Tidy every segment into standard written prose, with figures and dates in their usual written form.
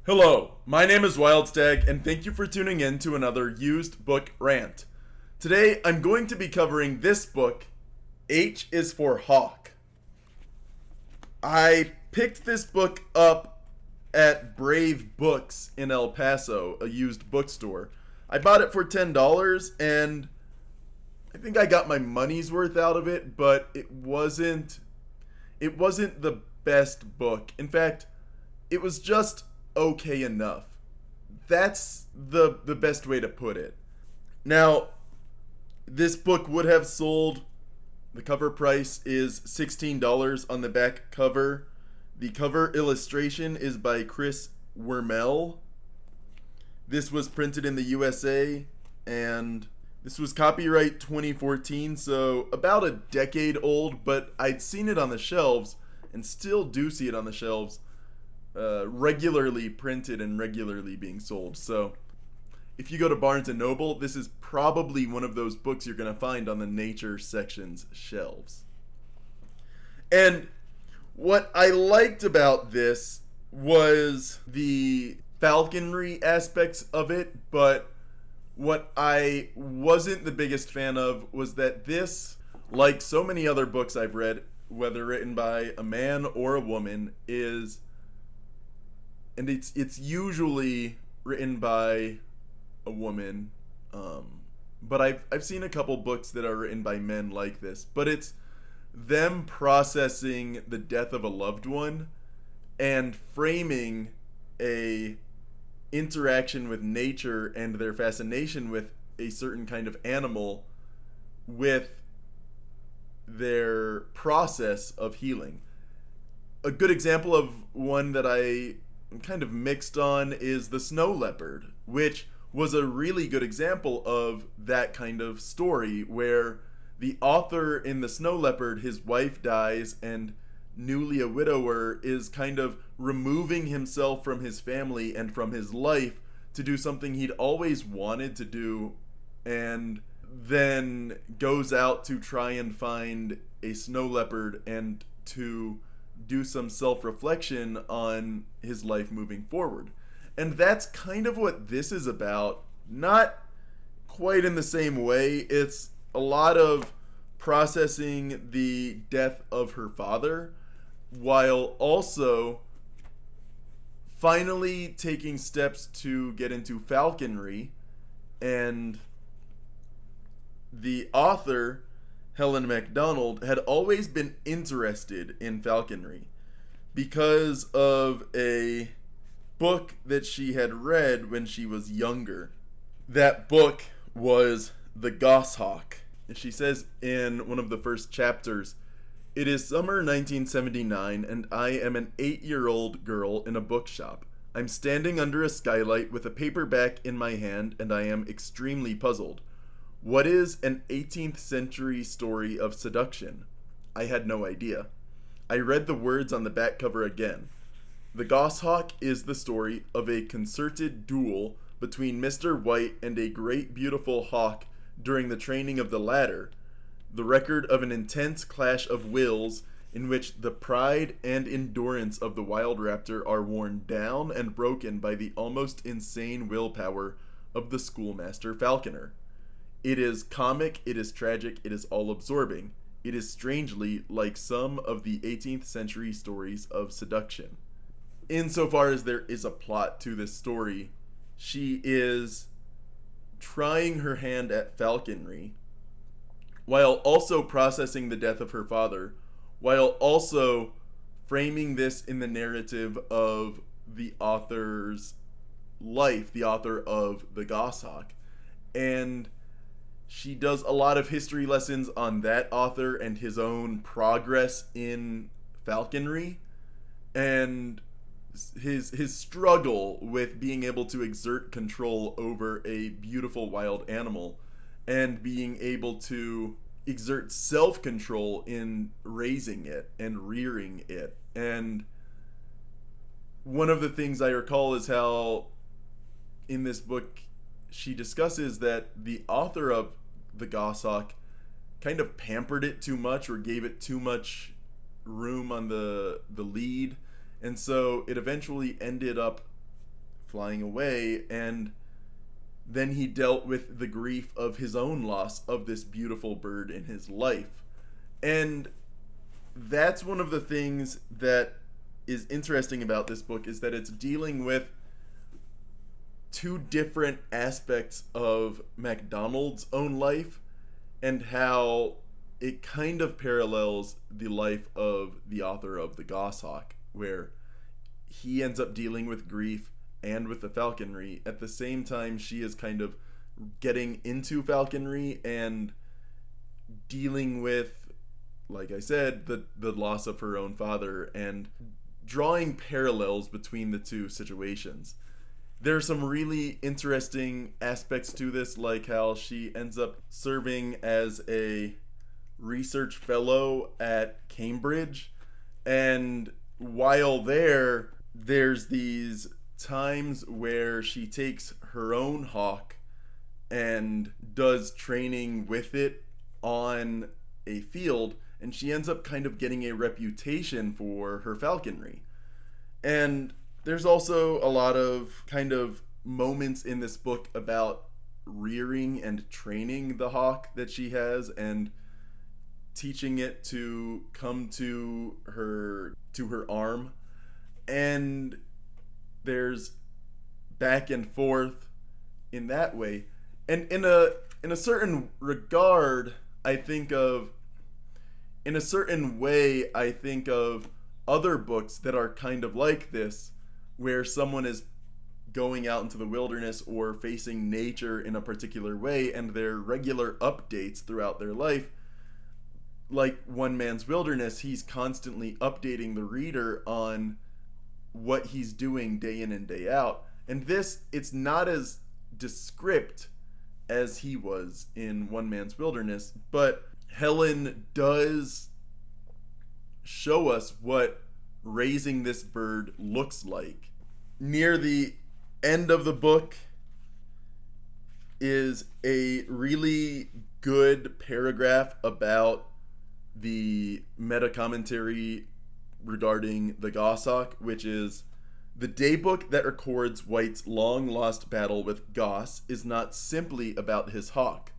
Hello, my name is Wildstag, and thank you for tuning in to another used book rant. Today, I'm going to be covering this book, H is for Hawk. I picked this book up at Brave Books in El Paso, a used bookstore. I bought it for $10, and I think I got my money's worth out of it, but it wasn't the best book. In fact, it was just okay enough. That's the best way to put it. Now, this book would have sold, the cover price is $16 on the back cover. The cover illustration is by Chris Wermel. This was printed in the USA, and this was copyright 2014, so about a decade old, but I'd seen it on the shelves, and still do see it on the shelves, regularly printed and regularly being sold. So if you go to Barnes & Noble, this is probably one of those books you're going to find on the nature section's shelves. And what I liked about this was the falconry aspects of it, but what I wasn't the biggest fan of was that this, like so many other books I've read, whether written by a man or a woman, and it's usually written by a woman, but I've seen a couple books that are written by men like this, but it's them processing the death of a loved one and framing a interaction with nature and their fascination with a certain kind of animal with their process of healing. A good example of one that I'm kind of mixed on is the Snow Leopard, which was a really good example of that kind of story where the author in the Snow Leopard, his wife dies, and newly a widower, is kind of removing himself from his family and from his life to do something he'd always wanted to do, and then goes out to try and find a snow leopard and to do some self-reflection on his life moving forward. And that's kind of what this is about. Not quite in the same way. It's a lot of processing the death of her father, while also finally taking steps to get into falconry. And the author, Helen MacDonald, had always been interested in falconry because of a book that she had read when she was younger. That book was The Goshawk. She says in one of the first chapters, "It is summer 1979 and I am an 8-year-old girl in a bookshop. I'm standing under a skylight with a paperback in my hand and I am extremely puzzled. What is an 18th century story of seduction? I had no idea. I read the words on the back cover again. The Goshawk is the story of a concerted duel between Mr. White and a great beautiful hawk during the training of the latter, the record of an intense clash of wills in which the pride and endurance of the wild raptor are worn down and broken by the almost insane willpower of the schoolmaster falconer. It is comic, it is tragic, it is all-absorbing. It is strangely like some of the 18th century stories of seduction." Insofar as there is a plot to this story, she is trying her hand at falconry, while also processing the death of her father, while also framing this in the narrative of the author's life, the author of The Goshawk. And she does a lot of history lessons on that author and his own progress in falconry, and his struggle with being able to exert control over a beautiful wild animal and being able to exert self-control in raising it and rearing it. And one of the things I recall is how in this book she discusses that the author of The Goshawk kind of pampered it too much or gave it too much room on the lead, and so it eventually ended up flying away, and then he dealt with the grief of his own loss of this beautiful bird in his life. And that's one of the things that is interesting about this book, is that it's dealing with two different aspects of MacDonald's own life and how it kind of parallels the life of the author of The Goshawk, where he ends up dealing with grief and with the falconry at the same time she is kind of getting into falconry and dealing with, like I said, the loss of her own father, and drawing parallels between the two situations. There are some really interesting aspects to this, like how she ends up serving as a research fellow at Cambridge, and while there's these times where she takes her own hawk and does training with it on a field, and she ends up kind of getting a reputation for her falconry. And there's also a lot of kind of moments in this book about rearing and training the hawk that she has and teaching it to come to her arm. And there's back and forth in that way. And in a certain regard, in a certain way, I think of other books that are kind of like this, where someone is going out into the wilderness or facing nature in a particular way, and their regular updates throughout their life. Like One Man's Wilderness, he's constantly updating the reader on what he's doing day in and day out. And this, it's not as descript as he was in One Man's Wilderness, but Helen does show us what raising this bird looks like. Near the end of the book is a really good paragraph about the meta commentary regarding the Goshawk, which is: the daybook that records White's long-lost battle with Goss is not simply about his hawk.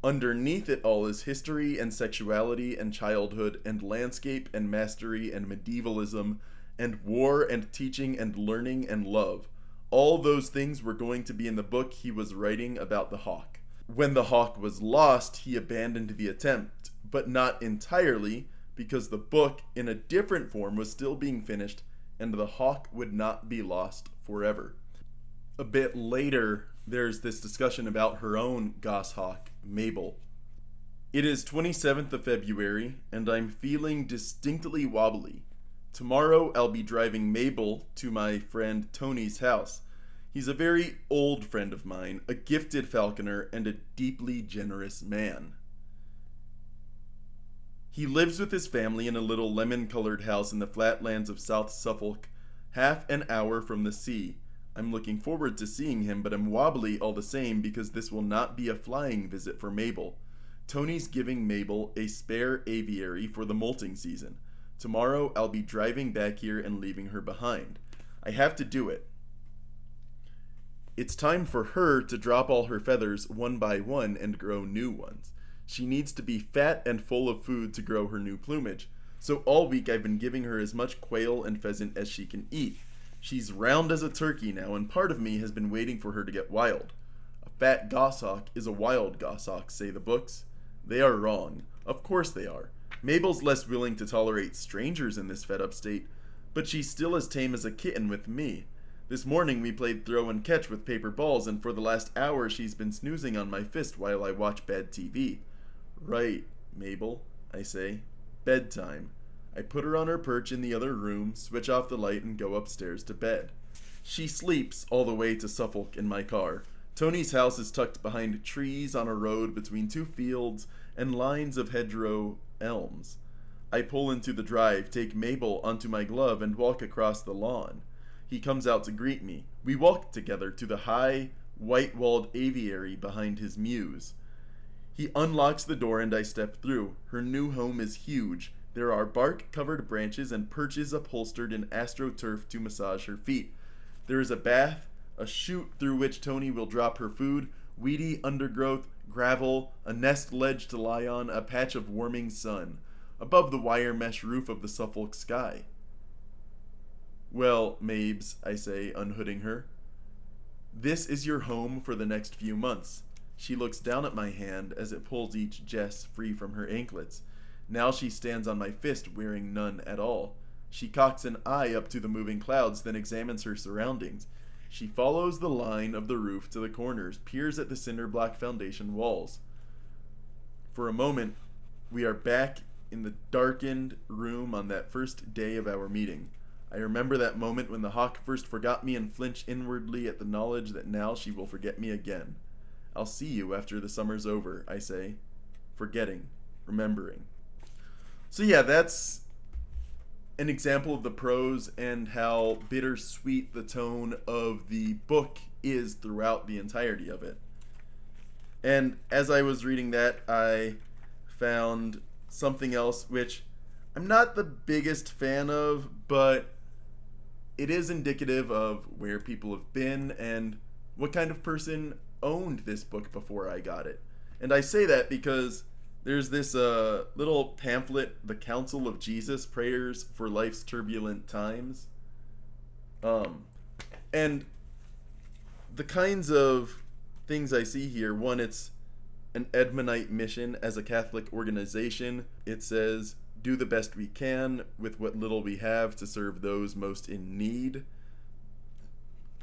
Underneath it all is history and sexuality and childhood and landscape and mastery and medievalism and war and teaching and learning and love. All those things were going to be in the book he was writing about the hawk. When the hawk was lost, he abandoned the attempt, but not entirely, because the book, in a different form, was still being finished, and the hawk would not be lost forever. A bit later, there's this discussion about her own goshawk, Mabel. It is 27th of February, and I'm feeling distinctly wobbly. Tomorrow I'll be driving Mabel to my friend Tony's house. He's a very old friend of mine, a gifted falconer, and a deeply generous man. He lives with his family in a little lemon-colored house in the flatlands of South Suffolk, half an hour from the sea. I'm looking forward to seeing him, but I'm wobbly all the same because this will not be a flying visit for Mabel. Tony's giving Mabel a spare aviary for the molting season. Tomorrow I'll be driving back here and leaving her behind. I have to do it. It's time for her to drop all her feathers one by one and grow new ones. She needs to be fat and full of food to grow her new plumage, so all week I've been giving her as much quail and pheasant as she can eat. She's round as a turkey now, and part of me has been waiting for her to get wild. A fat goshawk is a wild goshawk, say the books. They are wrong. Of course they are. Mabel's less willing to tolerate strangers in this fed-up state, but she's still as tame as a kitten with me. This morning we played throw and catch with paper balls, and for the last hour she's been snoozing on my fist while I watch bad TV. Right, Mabel, I say. Bedtime. I put her on her perch in the other room, switch off the light, and go upstairs to bed. She sleeps all the way to Suffolk in my car. Tony's house is tucked behind trees on a road between two fields and lines of hedgerow elms. I pull into the drive, take Mabel onto my glove, and walk across the lawn. He comes out to greet me. We walk together to the high, white-walled aviary behind his mews. He unlocks the door and I step through. Her new home is huge. There are bark-covered branches and perches upholstered in astroturf to massage her feet. There is a bath, A chute through which Tony will drop her food, weedy undergrowth, gravel, a nest ledge to lie on, a patch of warming sun, above the wire mesh roof of the Suffolk sky. Well, Mabes, I say, unhooding her. This is your home for the next few months. She looks down at my hand as it pulls each Jess free from her anklets. Now she stands on my fist, wearing none at all. She cocks an eye up to the moving clouds, then examines her surroundings. She follows the line of the roof to the corners, peers at the cinder block foundation walls. For a moment, we are back in the darkened room on that first day of our meeting. I remember that moment when the hawk first forgot me and flinch inwardly at the knowledge that now she will forget me again. I'll see you after the summer's over, I say. Forgetting. Remembering. So yeah, that's an example of the prose and how bittersweet the tone of the book is throughout the entirety of it. And as I was reading that, I found something else which I'm not the biggest fan of, but it is indicative of where people have been and what kind of person owned this book before I got it. And I say that because there's this little pamphlet, The Counsel of Jesus, Prayers for Life's Turbulent Times. And the kinds of things I see here, one, it's an Edmundite mission as a Catholic organization. It says, do the best we can with what little we have to serve those most in need.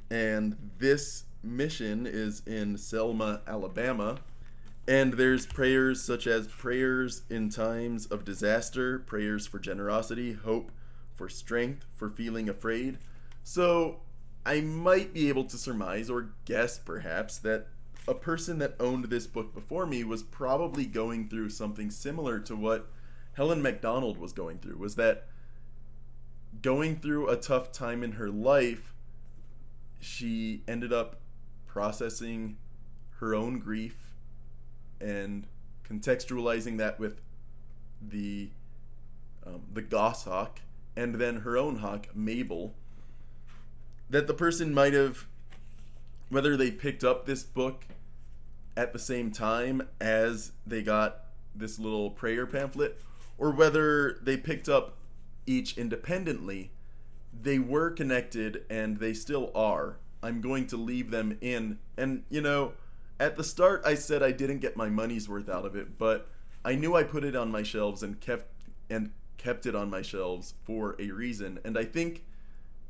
And this mission is in Selma, Alabama. And there's prayers such as prayers in times of disaster, prayers for generosity, hope, for strength, for feeling afraid. So I might be able to surmise or guess perhaps that a person that owned this book before me was probably going through something similar to what Helen MacDonald was going through, was that going through a tough time in her life, she ended up processing her own grief and contextualizing that with the goshawk and then her own hawk, Mabel, that the person might have, whether they picked up this book at the same time as they got this little prayer pamphlet, or whether they picked up each independently, they were connected and they still are. I'm going to leave them in. And, you know, at the start I said I didn't get my money's worth out of it, but I knew I put it on my shelves and kept it on my shelves for a reason. And I think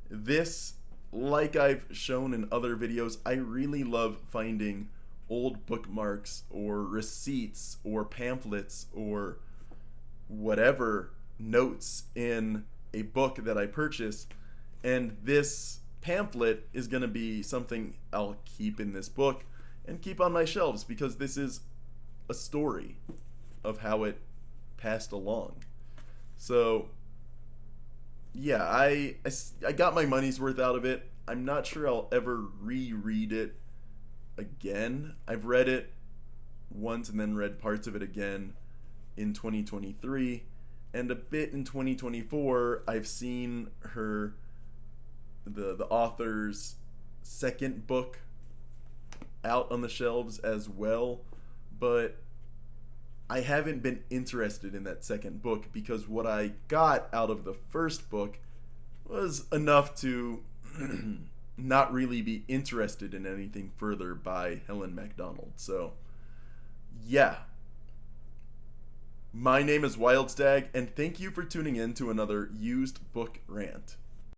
this, like I've shown in other videos, I really love finding old bookmarks or receipts or pamphlets or whatever notes in a book that I purchase, and this pamphlet is going to be something I'll keep in this book and keep on my shelves because this is a story of how it passed along. So yeah, I got my money's worth out of it. I'm not sure I'll ever reread it again. I've read it once and then read parts of it again in 2023 and a bit in 2024. I've seen the author's second book out on the shelves as well, but I haven't been interested in that second book because what I got out of the first book was enough to not really be interested in anything further by Helen MacDonald. So yeah, my name is Wildstag, and thank you for tuning in to another used book rant.